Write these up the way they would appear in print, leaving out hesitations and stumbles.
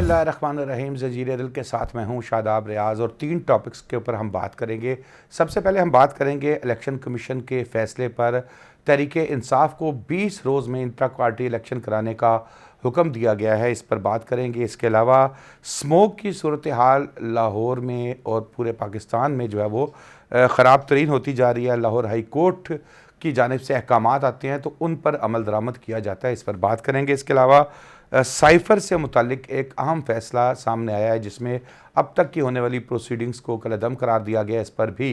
बिस्मिल्लाहिर्रहमानिर्रहीम। ज़ंजीर दिल के साथ मैं हूँ शादाब रियाज़ और 3 टॉपिक्स के ऊपर हम बात करेंगे। सबसे पहले हम बात करेंगे इलेक्शन कमीशन के फ़ैसले पर। तहरीक इंसाफ को 20 रोज़ में इंट्रा पार्टी इलेक्शन कराने का हुक्म दिया गया है, इस पर बात करेंगे। इसके अलावा स्मोक की सूरत हाल लाहौर में और पूरे पाकिस्तान में जो है वो ख़राब तरीन होती जा रही है। लाहौर हाई कोर्ट की जानिब से अहकामात आते हैं तो उन पर अमल दरामद किया जाता है, इस पर बात करेंगे। इसके अलावा साइफ़र से मुतालिक एक अहम फ़ैसला सामने आया है जिसमें अब तक की होने वाली प्रोसीडिंग्स को कलअदम करार दिया गया, इस पर भी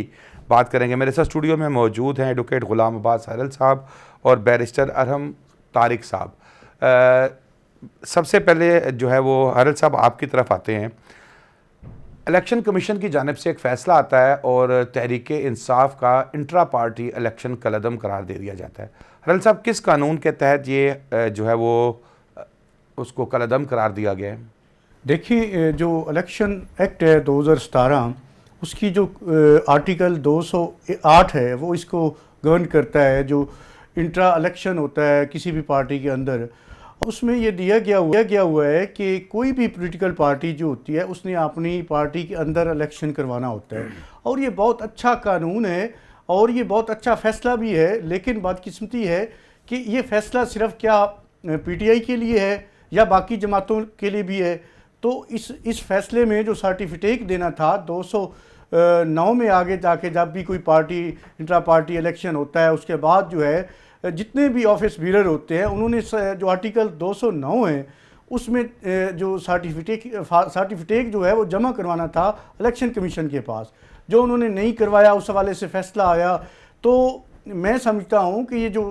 बात करेंगे। मेरे साथ स्टूडियो में मौजूद हैं एडवोकेट ग़ुलाम अब्बास हरल साहब और बैरिस्टर अरहम तारिक साहब। सबसे पहले जो है वो हरल साहब आपकी तरफ आते हैं। इलेक्शन कमीशन की जानिब से एक फ़ैसला आता है और तहरीक इंसाफ का इंट्रा पार्टी इलेक्शन कलअदम करार दे दिया जाता है। हरल साहब, किस कानून के तहत ये जो है वो उसको कलअदम करार दिया गया है? देखिए, जो इलेक्शन एक्ट है 2017, उसकी जो आर्टिकल 208 है वो इसको गवर्न करता है। जो इंट्रा इलेक्शन होता है किसी भी पार्टी के अंदर, उसमें ये दिया गया हुआ है कि कोई भी पॉलिटिकल पार्टी जो होती है उसने अपनी पार्टी के अंदर इलेक्शन करवाना होता है। और ये बहुत अच्छा कानून है और ये बहुत अच्छा फ़ैसला भी है। लेकिन बदकिस्मती है कि ये फ़ैसला सिर्फ क्या PTI के लिए है या बाकी जमातों के लिए भी है। तो इस फैसले में जो सर्टिफिकेट देना था 209 में आगे जाके जब भी कोई पार्टी इंट्रा पार्टी इलेक्शन होता है उसके बाद जो है जितने भी ऑफिस बीरर होते हैं उन्होंने जो आर्टिकल 209 है उसमें जो सर्टिफिकेट जो है वो जमा करवाना था इलेक्शन कमीशन के पास, जो उन्होंने नहीं करवाया। उस हवाले से फ़ैसला आया। तो मैं समझता हूँ कि ये जो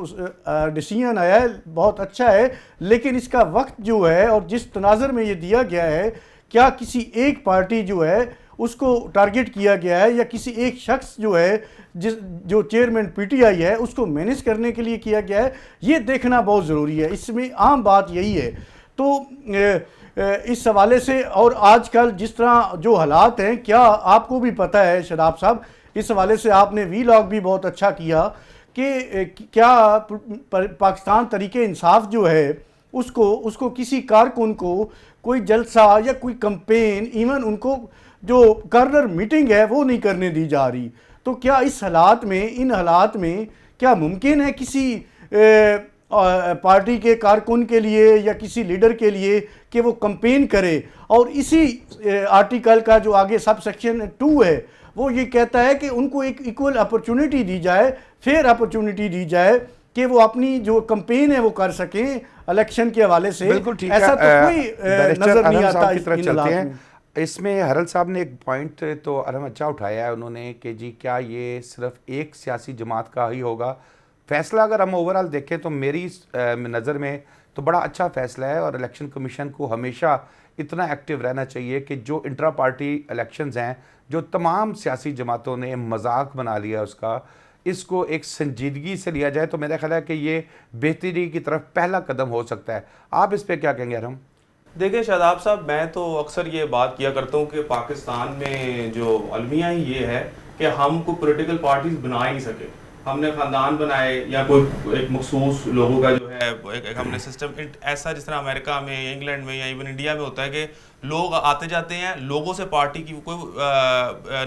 डिसीजन आया है बहुत अच्छा है, लेकिन इसका वक्त जो है और जिस तनाज़र में ये दिया गया है, क्या किसी एक पार्टी जो है उसको टारगेट किया गया है या किसी एक शख्स जो है जो चेयरमैन PTI है उसको मैनेज करने के लिए किया गया है, ये देखना बहुत ज़रूरी है। इसमें आम बात यही है। तो इस हवाले से और आजकल जिस तरह जो हालात हैं, क्या आपको भी पता है शादाब साहब, इस हवाले से आपने वीलॉग भी बहुत अच्छा किया कि क्या पाकिस्तान तरीके इंसाफ जो है उसको किसी कारकुन को कोई जलसा या कोई कंपेन, इवन उनको जो कर्नल मीटिंग है वो नहीं करने दी जा रही। तो क्या इन हालात में क्या मुमकिन है किसी पार्टी के कारकुन के लिए या किसी लीडर के लिए कि वो कंपेन करे? और इसी आर्टिकल का जो आगे सब सेक्शन 2 है वो ये कहता है कि उनको एक इक्वल अपॉर्चुनिटी दी जाए, फेयर अपॉर्चुनिटी दी जाए कि वो अपनी जो कंपेन है वो कर सकें इलेक्शन के हवाले से। बिल्कुल ठीक ऐसा है। तो कोई नजर नहीं आता की तरफ चलते हैं। इसमें हरल साहब ने एक पॉइंट तो अरहम अच्छा उठाया है उन्होंने कि जी क्या ये सिर्फ एक सियासी जमात का ही होगा फैसला? अगर हम ओवरऑल देखें तो मेरी नज़र में तो बड़ा अच्छा फ़ैसला है और इलेक्शन कमीशन को हमेशा इतना एक्टिव रहना चाहिए कि जो इंट्रा पार्टी इलेक्शंस हैं, जो तमाम सियासी जमातों ने मजाक बना लिया उसका, इसको एक संजीदगी से लिया जाए तो मेरा ख्याल है कि ये बेहतरी की तरफ पहला कदम हो सकता है। आप इस पर क्या कहेंगे अरहम? देखिए शादाब साहब, मैं तो अक्सर ये बात किया करता हूँ कि पाकिस्तान में जो अलमिया ही ये है कि हम कोई पॉलिटिकल पार्टीज बना ही नहीं सके। हमने ख़ानदान बनाए या कोई एक मखसूस लोगों का जो है एक हमने सिस्टम ऐसा, जिस तरह अमेरिका में, इंग्लैंड में या इवन इंडिया में होता है कि लोग आते जाते हैं, लोगों से पार्टी की कोई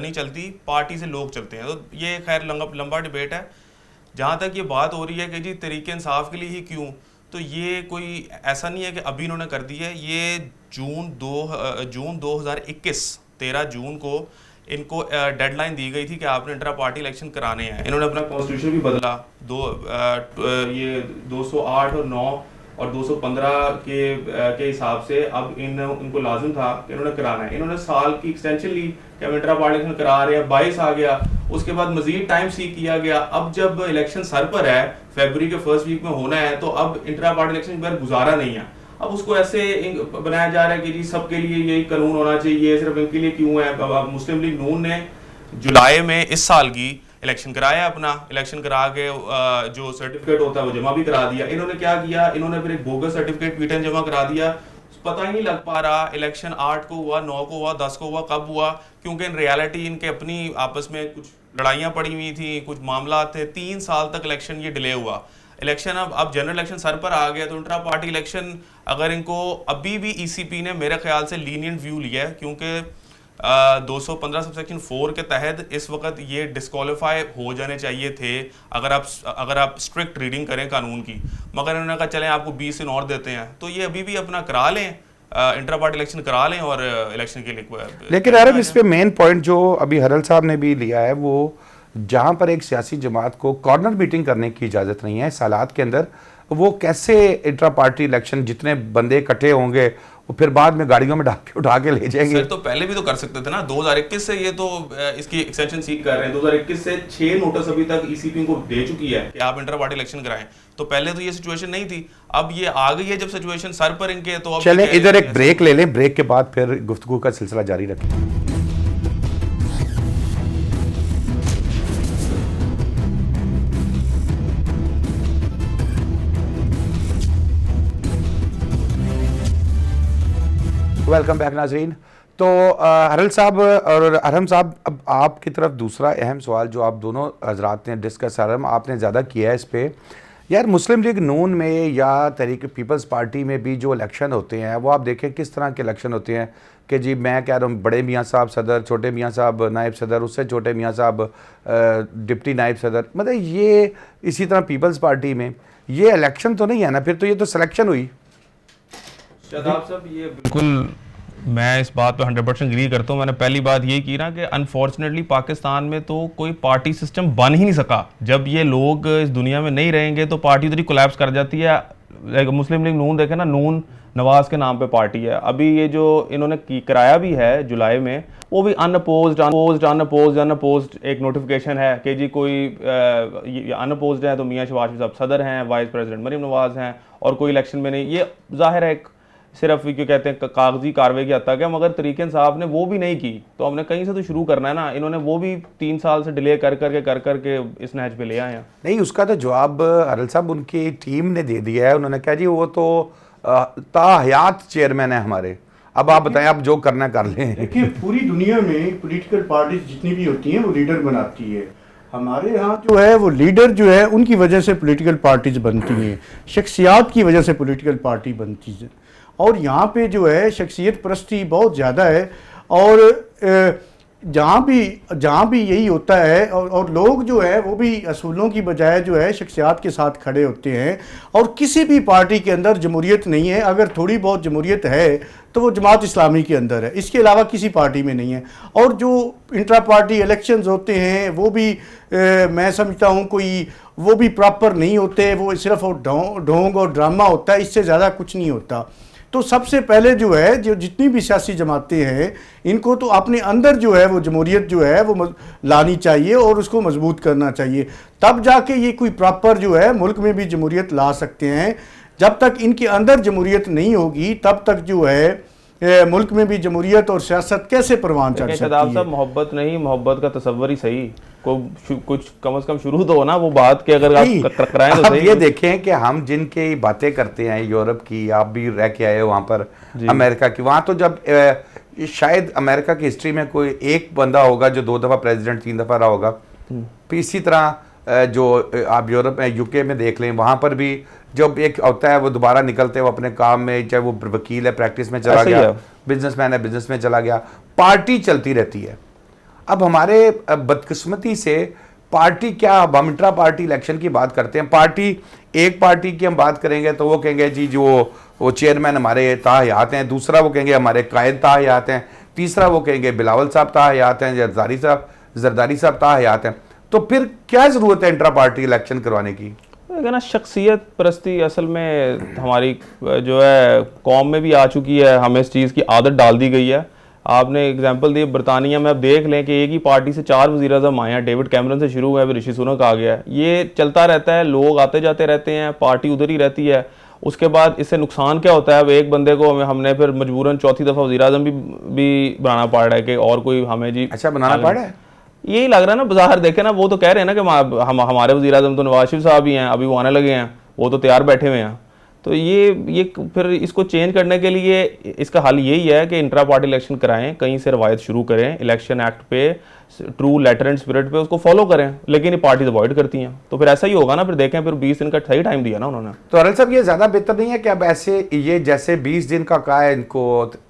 नहीं चलती, पार्टी से लोग चलते हैं। तो ये खैर लंबा डिबेट है। जहाँ तक ये बात हो रही है कि जी तरीके इंसाफ के लिए ही क्यों, तो ये कोई ऐसा नहीं है कि अभी इन्होंने कर दी है। ये जून 2021 13 जून को इनको डेडलाइन दी गई थी कि आपने इंट्रा पार्टी इलेक्शन कराने हैं। इन्होंने अपना कॉन्स्टिट्यूशन भी बदला, ये 208 और 9 और 215 के हिसाब से अब इनको लाजिम था कि इन्होंने कराना है। इन्होंने साल की एक्सटेंशन ली कि हम इंट्रा पार्टी इलेक्शन करा रहे हैं। 22 आ गया, उसके बाद मजीद टाइम सीक किया गया। अब जब इलेक्शन सर पर है, फरवरी के फर्स्ट वीक में होना है, तो अब इंट्रा पार्टी इलेक्शन पर गुजारा नहीं है। अब उसको ऐसे बनाया जा रहा है कि जी सबके लिए यही कानून होना चाहिए, सिर्फ इनके लिए क्यों है। मुस्लिम लीग नून ने जुलाई में इस साल की इलेक्शन कराया, अपना इलेक्शन करा के जो सर्टिफिकेट होता है वो जमा भी करा दिया। इन्होंने क्या किया, इन्होंने फिर एक बोगस सर्टिफिकेट PTI जमा करा दिया। पता ही नहीं लग पा रहा इलेक्शन 8 को हुआ, 9 को हुआ, 10 को हुआ, कब हुआ, क्योंकि इन रियलिटी इनके अपनी आपस में कुछ लड़ाइयाँ पड़ी हुई थी, कुछ मामला थे। 3 साल तक इलेक्शन ये डिले हुआ। इलेक्शन अब जनरल इलेक्शन सर पर आ गया, तो इंट्रा पार्टी इलेक्शन अगर इनको अभी भी ईसीपी ने मेरे ख्याल से लीनियंट व्यू लिया है, क्योंकि 215 सबसेक्शन 4 के तहत इस वक्त ये डिस्क्वालीफाई हो जाने चाहिए थे अगर आप स्ट्रिक्ट रीडिंग करें कानून की, मगर इन्होंने कहा चलें आपको 20 दिन और देते हैं, तो ये अभी भी अपना करा लें, इंट्रा पार्टी इलेक्शन करा लें और इलेक्शन के लिए। लेकिन अरब इस पे मेन पॉइंट जो अभी हरल साहब ने भी लिया है, वो जहां पर एक सियासी जमात को कॉर्नर मीटिंग करने की इजाज़त नहीं है इस हालात के अंदर, वो कैसे इंट्रा पार्टी इलेक्शन जितने बंदे इकट्ठे होंगे वो फिर बाद में गाड़ियों में उठा के ले जाएंगे। सर तो पहले भी तो कर सकते थे ना, 2021 से ये तो इसकी एक्सटेंशन सीख कर रहे हैं, 2021 से 6 नोटिस अभी तक ईसीपी को दे चुकी है कि आप इंटर पार्टी इलेक्शन कराएं, तो पहले तो ये सिचुएशन नहीं थी, अब ये आ गई है जब सिचुएशन सर पर इनके। तो अब चलें इधर एक ब्रेक ले लें, ब्रेक के बाद फिर गुफ्तगू का सिलसिला जारी रखें। वेलकम बैक नाजरीन। तो हरल साहब और अरहम साहब, अब आपकी तरफ दूसरा अहम सवाल जो आप दोनों हजरात ने डिस्कस, अरहम आपने ज़्यादा किया है इस पे, यार मुस्लिम लीग नून में या तहरीक पीपल्स पार्टी में भी जो इलेक्शन होते हैं वो आप देखें किस तरह के इलेक्शन होते हैं कि जी मैं कह रहा हूँ बड़े मियाँ साहब सदर, छोटे मियाँ साहब नायब सदर, उससे छोटे मियाँ साहब डिप्टी नायब सदर, मतलब ये इसी तरह पीपल्स पार्टी में ये इलेक्शन तो नहीं है ना, फिर तो ये तो सिलेक्शन हुई। शादाब साहब ये बिल्कुल मैं इस बात पे 100% एग्री करता हूँ। मैंने पहली बात ये की ना कि अनफॉर्चुनेटली पाकिस्तान में तो कोई पार्टी सिस्टम बन ही नहीं सका। जब ये लोग इस दुनिया में नहीं रहेंगे तो पार्टी उधर ही कोलैप्स कर जाती है। मुस्लिम लीग नून देखे ना, नून नवाज के नाम पे पार्टी है। अभी ये जो इन्होंने कराया भी है जुलाई में, वो भी अनअपोज्ड एक नोटिफिकेशन है कि जी कोई अनअपोज्ड है तो मियाँ शहबाज साहब सदर हैं, वाइस प्रेसिडेंट मरीम नवाज हैं, और कोई इलेक्शन में नहीं। ये जाहिर है एक सिर्फ क्यों कहते हैं कागजी कार्रवाई की हद तक है, मगर तरीके इंसाफ ने वो भी नहीं की, तो हमने कहीं से तो शुरू करना है ना। इन्होंने वो भी 3 साल से डिले कर करके इस नहज पे ले आए हैं। नहीं, उसका तो जवाब हरल साहब उनकी टीम ने दे दिया है। उन्होंने कहा जी वो तो ताहयात चेयरमैन है हमारे, अब आप बताएं आप जो करना कर लें। देखिए पूरी दुनिया में पॉलिटिकल पार्टीज जितनी भी होती हैं वो लीडर बनाती है। हमारे यहाँ जो है वो लीडर जो है उनकी वजह से पॉलिटिकल पार्टीज बनती हैं, शख्सियात की वजह से पॉलिटिकल पार्टी बनती है, और यहाँ पे जो है शख्सियत परस्ती बहुत ज़्यादा है। और जहाँ भी यही होता है, और लोग जो है वो भी असूलों की बजाय जो है शख्सियात के साथ खड़े होते हैं। और किसी भी पार्टी के अंदर जमहूरियत नहीं है, अगर थोड़ी बहुत जमहूरियत है तो वो जमात इस्लामी के अंदर है, इसके अलावा किसी पार्टी में नहीं है। और जो इंट्रा पार्टी इलेक्शंस होते हैं वो भी मैं समझता हूँ कोई वो भी प्रॉपर नहीं होते, वो सिर्फ ढोंग और ड्रामा होता है, इससे ज़्यादा कुछ नहीं होता। तो सबसे पहले जो है जो जितनी भी सियासी जमातें हैं इनको तो अपने अंदर जो है वो जमहूरियत जो है वो लानी चाहिए और उसको मजबूत करना चाहिए, तब जाके ये कोई प्रॉपर जो है मुल्क में भी जमहूरियत ला सकते हैं। जब तक इनके अंदर जमहूरियत नहीं होगी तब तक जो है मुल्क में भी जमहूरियत और सियासत कैसे परवान चढ़ सकती है। साहब मोहब्बत नहीं, मोहब्बत का तस्वर ही सही, कुछ कम से कम शुरू तो हो ना वो बात के, अगर आप कराएं तो सही। ये देखें कि हम जिनकी बातें करते हैं यूरोप की, आप भी रह के आए हो वहाँ पर, अमेरिका की, वहाँ तो जब शायद अमेरिका की हिस्ट्री में कोई एक बंदा होगा जो 2 दफ़ा प्रेसिडेंट 3 दफ़ा रहा होगा। इसी तरह जो आप यूरोप में यूके में देख लें, वहाँ पर भी जब एक होता है वो दोबारा निकलते हैं वो अपने काम में, चाहे वो वकील है प्रैक्टिस में चला गया, बिजनेसमैन है बिजनेस में चला गया, पार्टी चलती रहती है। अब हमारे बदकिस्मती से पार्टी क्या, अब हम इंट्रा पार्टी इलेक्शन की बात करते हैं, पार्टी एक पार्टी की हम बात करेंगे तो वो कहेंगे जी जो वो चेयरमैन हमारे ताहयात हैं, दूसरा वो कहेंगे हमारे कायद ताहयात हैं, तीसरा वो कहेंगे बिलावल साहब ताहयात हैं, जरदारी साहब ताहयात हैं। तो फिर क्या ज़रूरत है इंट्रा पार्टी इलेक्शन करवाने की? ना शख्सियत परस्ती असल में हमारी जो है कौम में भी आ चुकी है, हमें इस चीज़ की आदत डाल दी गई है। आपने एग्जांपल दी बरतानिया में, अब देख लें कि एक ही पार्टी से 4 वज़ीर-ए-आज़म आए हैं, डेविड कैमरन से शुरू हुआ है, ऋषि सुनक आ गया है। ये चलता रहता है, लोग आते जाते रहते हैं, पार्टी उधर ही रहती है। उसके बाद इससे नुकसान क्या होता है, अब एक बंदे को हमने फिर मजबूरन चौथी दफ़ा वज़ीर-ए-आज़म भी बनाना पड़ रहा है कि और कोई हमें जी अच्छा बनाना पड़ रहा है। यही लग रहा है ना, बाहर देखे ना, वो तो कह रहे हैं ना कि हमारे वज़ीर-ए-आज़म तो नवाज शरीफ साहब ही हैं, अभी वो आने लगे हैं, वो तो तैयार बैठे हुए हैं। तो ये फिर इसको चेंज करने के लिए इसका हल यही है कि इंट्रा पार्टी इलेक्शन कराएं, कहीं से रवायत शुरू करें, इलेक्शन एक्ट पे ट्रू लेटर एंड स्पिरिट पे उसको फॉलो करें, लेकिन ये पार्टीज अवॉइड करती हैं। तो फिर ऐसा ही होगा ना, फिर देखें, फिर 20 दिन का सही टाइम दिया ना उन्होंने। तो अरल साहब, ये ज़्यादा बेहतर नहीं है कि अब ऐसे ये जैसे 20 दिन का कहा है इनको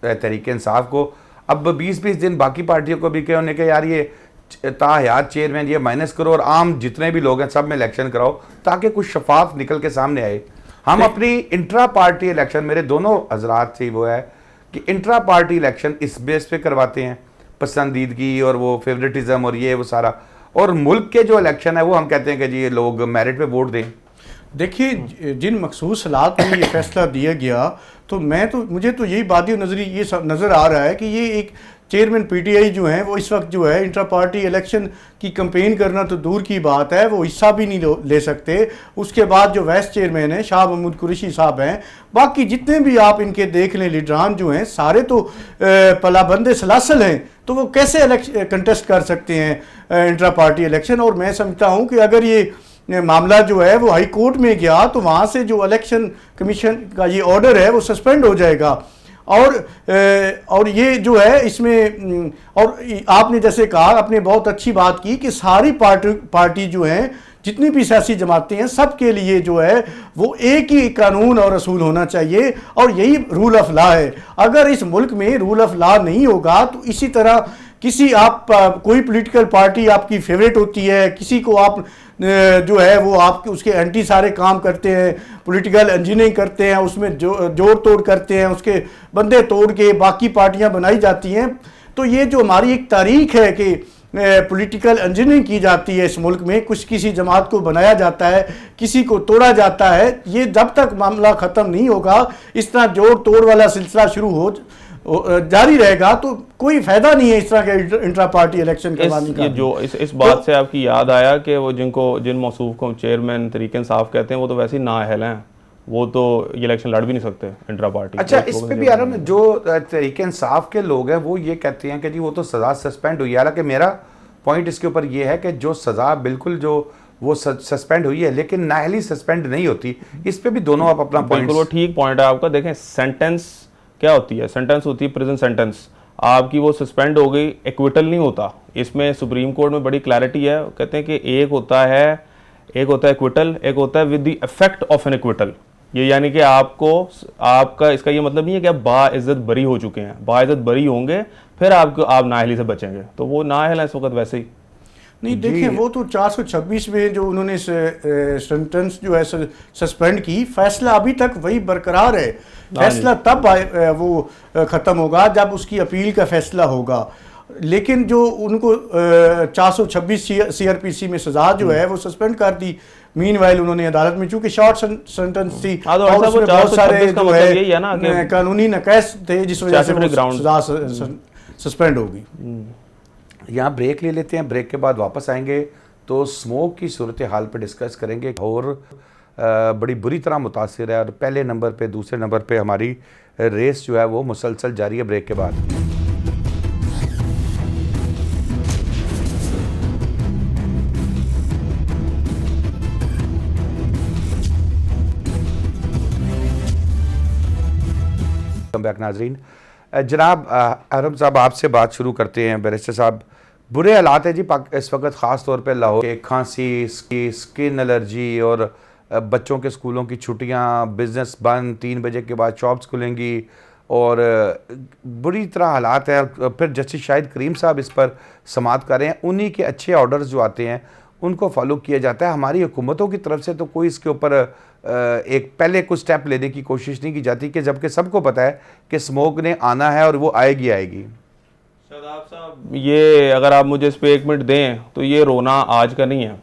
तहरीक इंसाफ को, अब 20-20 दिन बाकी पार्टियों को भी कहे उन्हें कि यार ये ताहयात चेयरमैन ये माइनस करो और आम जितने भी लोग हैं सब में इलेक्शन कराओ, ताकि कुछ शफाफ निकल के सामने आए। हम अपनी इंट्रा पार्टी इलेक्शन, मेरे दोनों हजरात से वो है कि इंट्रा पार्टी इलेक्शन इस बेस पे करवाते हैं, पसंदीदगी और वो फेवरेटिज्म और ये वो सारा, और मुल्क के जो इलेक्शन है वो हम कहते हैं कि जी ये लोग मेरिट पे वोट दें। देखिए, जिन मखसूस हालात में ये फैसला दिया गया, तो मुझे तो यही बादी नजरी ये नज़र आ रहा है कि ये एक चेयरमैन पीटीआई जो हैं वो इस वक्त जो है इंट्रा पार्टी इलेक्शन की कैंपेन करना तो दूर की बात है, वो हिस्सा भी नहीं ले सकते। उसके बाद जो वाइस चेयरमैन हैं शाह महमूद कुरैशी साहब हैं, बाकी जितने भी आप इनके देख लें लीडरान जो हैं सारे तो पलाबंदे सलासल हैं, तो वो कैसे कंटेस्ट कर सकते हैं इंट्रा पार्टी इलेक्शन। और मैं समझता हूँ कि अगर ये मामला जो है वो हाई कोर्ट में गया तो वहाँ से जो इलेक्शन कमीशन का ये ऑर्डर है वो सस्पेंड हो जाएगा। और ये जो है इसमें, और आपने जैसे कहा, आपने बहुत अच्छी बात की कि सारी पार्टी जो हैं, जितनी भी सियासी जमातें हैं, सबके लिए जो है वो एक ही कानून और असूल होना चाहिए, और यही रूल ऑफ लॉ है। अगर इस मुल्क में रूल ऑफ लॉ नहीं होगा तो इसी तरह किसी कोई पॉलिटिकल पार्टी आपकी फेवरेट होती है, किसी को आप जो है वो आप उसके एंटी सारे काम करते हैं, पॉलिटिकल इंजीनियरिंग करते हैं, उसमें जोड़ तोड़ करते हैं, उसके बंदे तोड़ के बाकी पार्टियां बनाई जाती हैं। तो ये जो हमारी एक तारीख है कि पॉलिटिकल इंजीनियरिंग की जाती है इस मुल्क में, किसी जमात को बनाया जाता है, किसी को तोड़ा जाता है, ये जब तक मामला ख़त्म नहीं होगा, इस तरह जोड़ तोड़ वाला सिलसिला जारी रहेगा, तो कोई फायदा नहीं है इस तरह के इंट्रा पार्टी इलेक्शन करवाने का। इस बात से आपकी याद आया कि वो जिन मौसूफ को चेयरमैन तहरीक इंसाफ कहते हैं वो तो वैसे ही नाअहल हैं, वो तो ये इलेक्शन लड़ भी नहीं सकते इंट्रा पार्टी। अच्छा, इस पे भी यार जो तहरीक इंसाफ के लोग हैं वो ये कहते हैं कि जी वो तो सज़ा सस्पेंड हुई है। हालांकि मेरा पॉइंट इसके ऊपर ये है कि जो सज़ा बिल्कुल जो वो सस्पेंड हुई है, लेकिन नाअहली सस्पेंड नहीं होती। इस पे भी दोनों आप अपना पॉइंट, वो ठीक पॉइंट है आपका। देखें, सेंटेंस क्या होती है? सेंटेंस होती है प्रिजन सेंटेंस, आपकी वो सस्पेंड हो गई, एक्विटल नहीं होता। इसमें सुप्रीम कोर्ट में बड़ी क्लैरिटी है, कहते हैं कि एक होता है एक्विटल, एक होता है with the effect of an acquittal. ये यानी कि आपका इसका ये मतलब नहीं है कि आप बाइज्जत बरी हो चुके हैं, बाइज्जत बरी होंगे फिर आप नाअहली से बचेंगे, तो वो नाअहल है इस वक्त वैसे ही। नहीं, देखिए, वो तो 426 में जो उन्होंने सेंटेंस जो है सस्पेंड की, फैसला अभी तक वही बरकरार है। फैसला तब वो ख़त्म होगा जब उसकी अपील का फैसला होगा। लेकिन जो उनको 426 सीआरपीसी में सजा जो है वो सस्पेंड कर दी। मीनवाइल उन्होंने अदालत में, चूंकि शॉर्ट सेंटेंस थी और उसमें बहुत सारे जो है कानूनी नक़ाइस थे जिस वजह से सजा सस्पेंड होगी। यहाँ ब्रेक ले लेते हैं, ब्रेक के बाद वापस आएंगे तो स्मोक की सूरत हाल पर डिस्कस करेंगे और बड़ी बुरी तरह मुतासिर है, और पहले नंबर पे दूसरे नंबर पे हमारी रेस जो है वो मुसलसल जारी है ब्रेक के बाद। बैक नाजरीन, जनाब अरम साहब आपसे बात शुरू करते हैं। बैरिस्टर साहब, बुरे हालात है जी इस वक्त ख़ास तौर पे लाहौर के, खांसी, स्किन एलर्जी और बच्चों के स्कूलों की छुट्टियां, बिज़नेस बंद, 3 बजे के बाद शॉप्स खुलेंगी और बुरी तरह हालात है। फिर जस्टिस शाहिद करीम साहब इस पर समाअत कर रहे हैं, उन्हीं के अच्छे ऑर्डर्स जो आते हैं उनको फॉलो किया जाता है। हमारी हुकूमतों की तरफ से तो कोई इसके ऊपर एक पहले कुछ स्टेप लेने की कोशिश नहीं की जाती, कि जबकि सबको पता है कि स्मोक ने आना है और वो आएगी। शादाब साहब, ये अगर आप मुझे इस पर 1 मिनट दें तो ये रोना आज का नहीं है।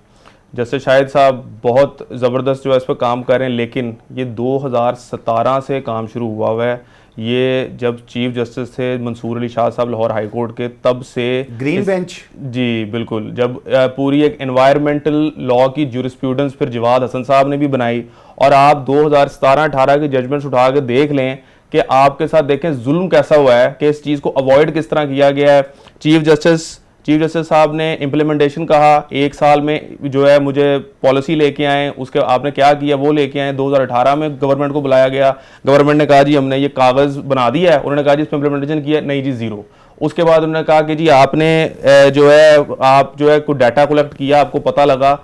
जैसे शाहिद साहब बहुत ज़बरदस्त जो है इस पर काम कर रहे हैं, लेकिन ये 2017 से काम शुरू हुआ है। ये जब चीफ जस्टिस थे मंसूर अली शाह साहब लाहौर हाई कोर्ट के, तब से ग्रीन बेंच, जी बिल्कुल, जब पूरी एक एनवायरमेंटल लॉ की ज्यूरिस्प्रूडेंस फिर जवाद हसन साहब ने भी बनाई, और आप 2017-18 के जजमेंट्स उठा के देख लें कि आपके साथ देखें जुल्म कैसा हुआ है, कि इस चीज़ को अवॉइड किस तरह किया गया है। चीफ जस्टिस चीफ जस्टिस साहब ने इम्प्लीमेंटेशन कहा, 1 साल में जो है मुझे पॉलिसी लेके आए, उसके आपने क्या किया वो लेके आए। 2018 में गवर्नमेंट को बुलाया गया, गवर्नमेंट ने कहा जी हमने ये कागज़ बना दिया है, उन्होंने कहा जी इस पर इम्प्लीमेंटेशन किया, नहीं जी ज़ीरो। उसके बाद उन्होंने कहा कि जी आपने जो है कोई डाटा कलेक्ट किया, आपको पता लगा।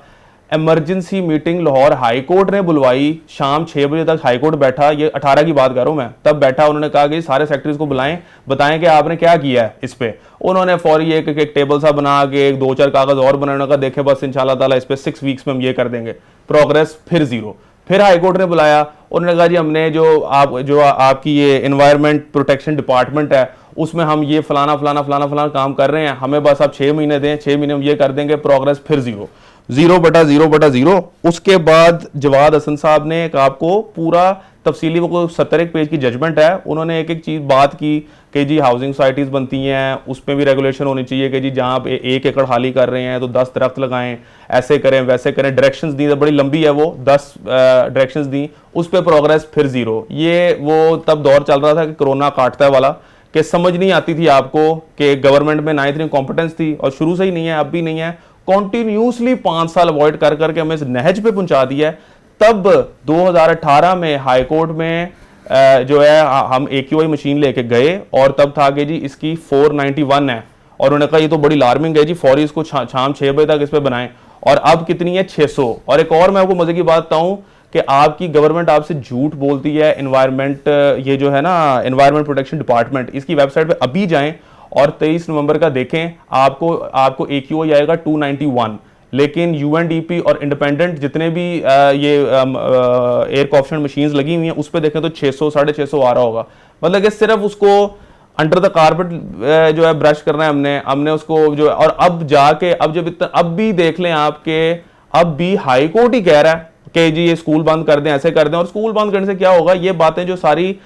Emergency meeting Lahore high court ने बुलवाई, शाम 6 बजे तक हाई कोर्ट बैठा, ये 18 की बात कर रहा हूं मैं, तब बैठा, उन्होंने कहा कि सारे सेक्रेटरीज को बुलाएं, बताएं कि आपने क्या किया है इस पे। उन्होंने फौरी एक टेबल सा बना के 2-4 कागज और बनाने का, देखे बस इंशाल्लाह ताला इस पे 6 वीक्स में हम ये कर देंगे, प्रोग्रेस फिर जीरो। फिर हाई कोर्ट ने बुलाया, उन्होंने कहा जी हमने जो आपकी ये एनवायरमेंट प्रोटेक्शन डिपार्टमेंट है उसमें हम ये फलाना फलाना फलाना फलाना काम कर रहे हैं, हमें बस आप 6 महीने दें, 6 महीने हम ये कर देंगे, प्रोग्रेस फिर ज़ीरो, 0/0/0। उसके बाद जवाद हसन साहब ने एक आपको पूरा तफसीली, वो 70 पेज की जजमेंट है, उन्होंने एक चीज़ बात की कि जी हाउसिंग सोसाइटीज़ बनती हैं, उस पर भी रेगुलेशन होनी चाहिए कि जी जहाँ आप 1 एकड़ खाली कर रहे हैं तो 10 दरख्त लगाएं, ऐसे करें वैसे करें, डायरेक्शंस दी, बड़ी लंबी है वो, 10 डायरेक्शंस दी, उस पर प्रोग्रेस फिर ज़ीरो। ये वो तब दौर चल रहा था कि कोरोना काटता है वाला, कि समझ नहीं आती थी आपको कि गवर्नमेंट में ना इतनी कॉम्पिटेंस थी, और शुरू से ही नहीं है, अब भी नहीं है, कॉन्टिन्यूसली 5 साल अवॉइड कर करके हमें इस नहज पे पहुंचा दिया है। तब 2018 में हाई कोर्ट में जो है हम AQI मशीन लेके गए, और तब था कि जी इसकी 491 है, और उन्होंने कहा ये तो बड़ी अलार्मिंग है जी, फौरी इसको शाम 6 बजे तक इस पे बनाएं, और अब कितनी है 600। और एक और मैं आपको मजे की बात बताऊं कि आपकी गवर्नमेंट आपसे झूठ बोलती है। एनवायरनमेंट, ये जो है ना एनवायरनमेंट प्रोटेक्शन डिपार्टमेंट, इसकी वेबसाइट पे अभी जाएं और 23 नवंबर का देखें, आपको AQI आएगा 291, लेकिन UNDP और इंडिपेंडेंट जितने भी ये एयर कॉप्शन मशीन्स लगी हुई हैं उस पर देखें तो 600 650 आ रहा होगा। मतलब कि सिर्फ उसको अंडर द कारपेट जो है ब्रश करना है हमने उसको जो, और अब जाके अब भी देख लें आपके, अब भी हाई कोर्ट ही कह रहा है कि जी ये स्कूल बंद कर दें, ऐसे कर दें। और स्कूल बंद करने से क्या होगा, ये बातें जो सारी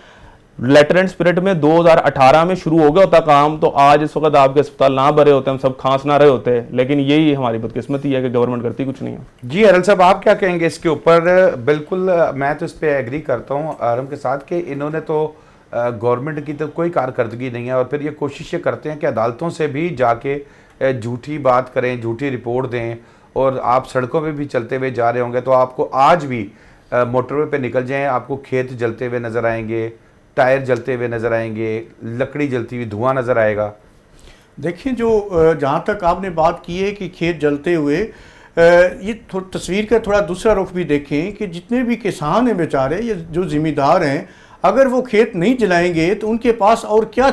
लेटर एंड स्पिरिट में 2018 में शुरू हो गया होता काम, तो आज इस वक्त आपके अस्पताल ना भरे होते, हम सब खांस ना रहे होते। लेकिन यही हमारी बदकिस्मती है कि गवर्नमेंट करती कुछ नहीं है। जी अरल साहब, आप क्या कहेंगे इसके ऊपर? बिल्कुल मैं तो इस पर एग्री करता हूँ आरम के साथ कि इन्होंने तो गवर्नमेंट की तो कोई कारकर्दगी नहीं है, और फिर ये कोशिशें करते हैं कि अदालतों से भी जाके झूठी बात करें, झूठी रिपोर्ट दें। और आप सड़कों पे भी चलते हुए जा रहे होंगे तो आपको आज भी मोटरवे पे निकल जाएं, आपको खेत जलते हुए नज़र आएंगे, टायर जलते हुए नज़र आएंगे, लकड़ी जलती हुई धुआं नज़र आएगा। देखिए, जो जहाँ तक आपने बात की है कि खेत जलते हुए, ये तस्वीर का थोड़ा दूसरा रुख भी देखें कि जितने भी किसान हैं बेचारे, ये जो ज़िम्मेदार हैं, अगर वो खेत नहीं जलाएंगे तो उनके पास और क्या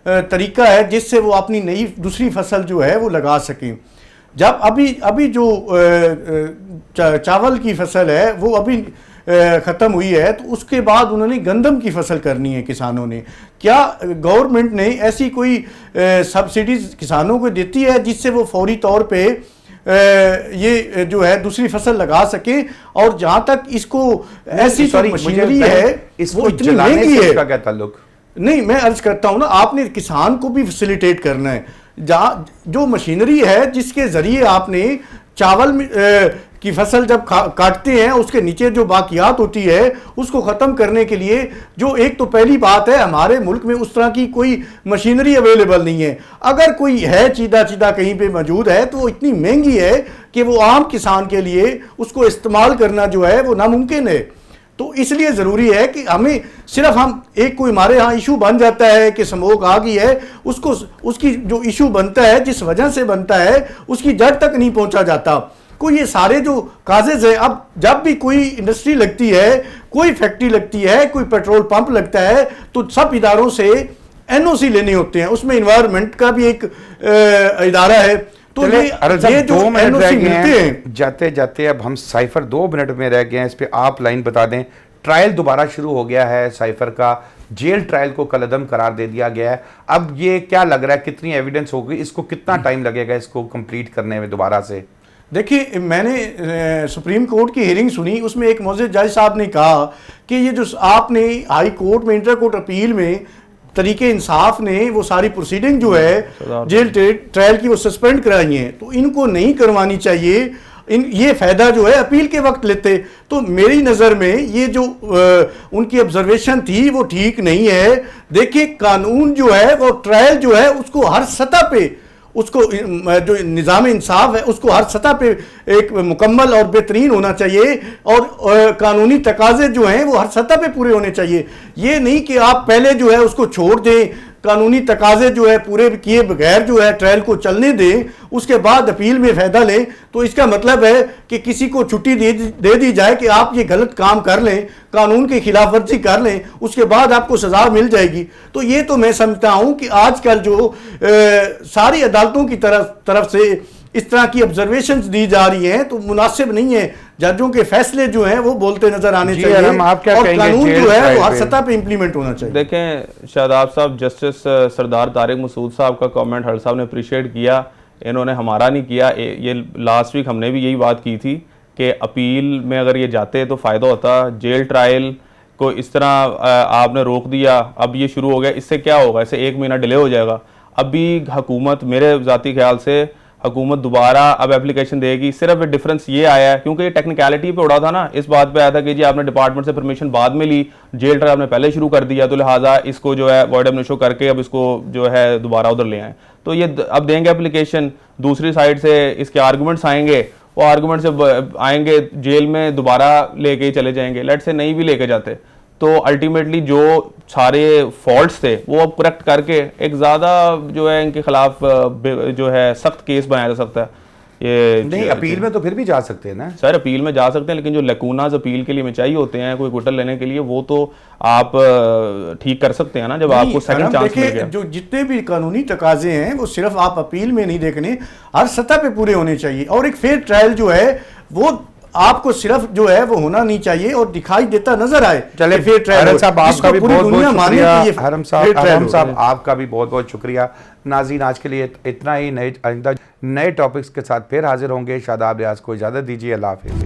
तरीका है जिससे वो अपनी नई दूसरी फसल जो है वो लगा सकें। जब अभी जो चावल की फसल है वो अभी ख़त्म हुई है, तो उसके बाद उन्होंने गंदम की फसल करनी है किसानों ने। क्या गवर्नमेंट ने ऐसी कोई सब्सिडीज किसानों को देती है जिससे वो फौरी तौर पे ये जो है दूसरी फसल लगा सके? और जहाँ तक इसको ऐसी जो मशीनरी है वो इतनी महंगी है, क्या ताल्लुक? नहीं, मैं अर्ज करता हूँ ना, आपने किसान को भी फैसिलिटेट करना है। जहाँ जो मशीनरी है जिसके ज़रिए आपने चावल की फसल जब काटते हैं, उसके नीचे जो बाकियात होती है उसको ख़त्म करने के लिए, जो एक तो पहली बात है हमारे मुल्क में उस तरह की कोई मशीनरी अवेलेबल नहीं है। अगर कोई है चीदा कहीं पे मौजूद है तो वो इतनी महंगी है कि वो आम किसान के लिए उसको इस्तेमाल करना जो है वो नामुमकिन है। तो इसलिए ज़रूरी है कि हमें सिर्फ हम एक कोई हमारे यहाँ इशू बन जाता है कि स्मोक आ गई है, उसकी जो इशू बनता है, जिस वजह से बनता है, उसकी जड़ तक नहीं पहुँचा जाता। कोई ये सारे जो काजेज है, अब जब भी कोई इंडस्ट्री लगती है, कोई फैक्ट्री लगती है, कोई पेट्रोल पंप लगता है, तो सब इदारों से NOC लेने होते हैं। उसमें इन्वायरमेंट का भी एक इदारा है। तो ये जो 2 मिनट रह गए मिलते हैं जाते जाते, अब हम साइफर 2 मिनट में रह गए हैं, इस पे आप लाइन बता दें। ट्रायल दोबारा शुरू हो गया है साइफर का, जेल ट्रायल को कलअदम करार दे दिया गया है। अब ये क्या लग रहा है, कितनी एविडेंस होगी, इसको कितना टाइम लगेगा इसको कंप्लीट करने में दोबारा से? देखिए, मैंने सुप्रीम कोर्ट की हियरिंग सुनी, उसमें एक मोअज़्ज़िज़ जज साहब ने कहा कि ये जो आपने हाई कोर्ट में, इंटर कोर्ट अपील में तरीके इंसाफ ने वो सारी प्रोसीडिंग जो है जेल ट्रायल की वो सस्पेंड कराई हैं, तो इनको नहीं करवानी चाहिए। ये फ़ायदा जो है अपील के वक्त लेते। तो मेरी नज़र में ये जो उनकी ऑब्जर्वेशन थी वो ठीक नहीं है। देखिए, कानून जो है वो ट्रायल जो है उसको हर सतह पे उसको जो निज़ाम इंसाफ है उसको हर सतह पे एक मुकम्मल और बेहतरीन होना चाहिए, और कानूनी तकाजे जो हैं वो हर सतह पे पूरे होने चाहिए। ये नहीं कि आप पहले जो है उसको छोड़ दें, कानूनी तकाजे जो है पूरे किए बगैर जो है ट्रायल को चलने दें, उसके बाद अपील में फ़ायदा लें। तो इसका मतलब है कि किसी को छुट्टी दे दी जाए कि आप ये गलत काम कर लें, कानून की खिलाफ वर्जी कर लें, उसके बाद आपको सज़ा मिल जाएगी। तो ये तो मैं समझता हूँ कि आजकल जो सारी अदालतों की तरफ से इस तरह की ऑब्जर्वेशंस दी जा रही हैं तो मुनासिब नहीं है। जजों के फैसले जो हैं वो बोलते नजर आने चाहिए, आप क्या और कानून जो है वो हर पे? सतह पे इंप्लीमेंट होना चाहिए। देखें शादाब साहब, जस्टिस सरदार तारिक मसूद साहब का कमेंट हर साहब ने अप्रिशिएट किया, इन्होंने हमारा नहीं किया। ये लास्ट वीक हमने भी यही बात की थी कि अपील में अगर ये जाते तो फ़ायदा होता। जेल ट्रायल को इस तरह आपने रोक दिया, अब ये शुरू हो गया, इससे क्या होगा? इससे 1 महीना डिले हो जाएगा। अभी हुकूमत, मेरे ज़ाती ख्याल से हुकूमत दोबारा अब एप्लीकेशन देगी। सिर्फ डिफरेंस ये आया है क्योंकि ये टेक्निकलिटी पे उड़ा था ना, इस बात पे आया था कि जी आपने डिपार्टमेंट से परमिशन बाद में ली, जेल ट्रायल आपने पहले शुरू कर दिया, तो लिहाजा इसको जो है वॉइड एब करके अब इसको जो है दोबारा उधर ले आए। तो ये अब देंगे एप्लीकेशन, दूसरी साइड से इसके आर्गूमेंट्स आएंगे, वो आर्गूमेंट से आएंगे जेल में दोबारा लेके ही चले जाएंगे। लेट से नहीं भी लेके जाते तो अल्टीमेटली जो सारे फॉल्ट्स थे वो अब करेक्ट करके एक ज़्यादा जो है इनके खिलाफ जो है सख्त केस बनाया जा सकता है। ये नहीं, अपील में तो फिर भी जा सकते हैं ना सर, अपील में जा सकते हैं, लेकिन जो लेकूनाज अपील के लिए में चाहिए होते हैं कोई क्विटल लेने के लिए, वो तो आप ठीक कर सकते हैं ना जब आपको सेकंड चांस मिल गया। जो जितने भी कानूनी तकाजे हैं वो सिर्फ आप अपील में नहीं देखने, हर सतह पे पूरे होने चाहिए। और एक फेयर ट्रायल जो है वो आपको सिर्फ जो है वो होना नहीं चाहिए और दिखाई देता नजर आए। चले फेयर ट्रायल साहब, आपका भी बहुत बहुत शुक्रिया। हरम साहब, आपका भी बहुत बहुत शुक्रिया। नाज़रीन, आज के लिए इतना ही। नए टॉपिक्स के साथ फिर हाजिर होंगे। शादाब रियाज को इजाज़त दीजिए। अल्लाह हाफ़िज़।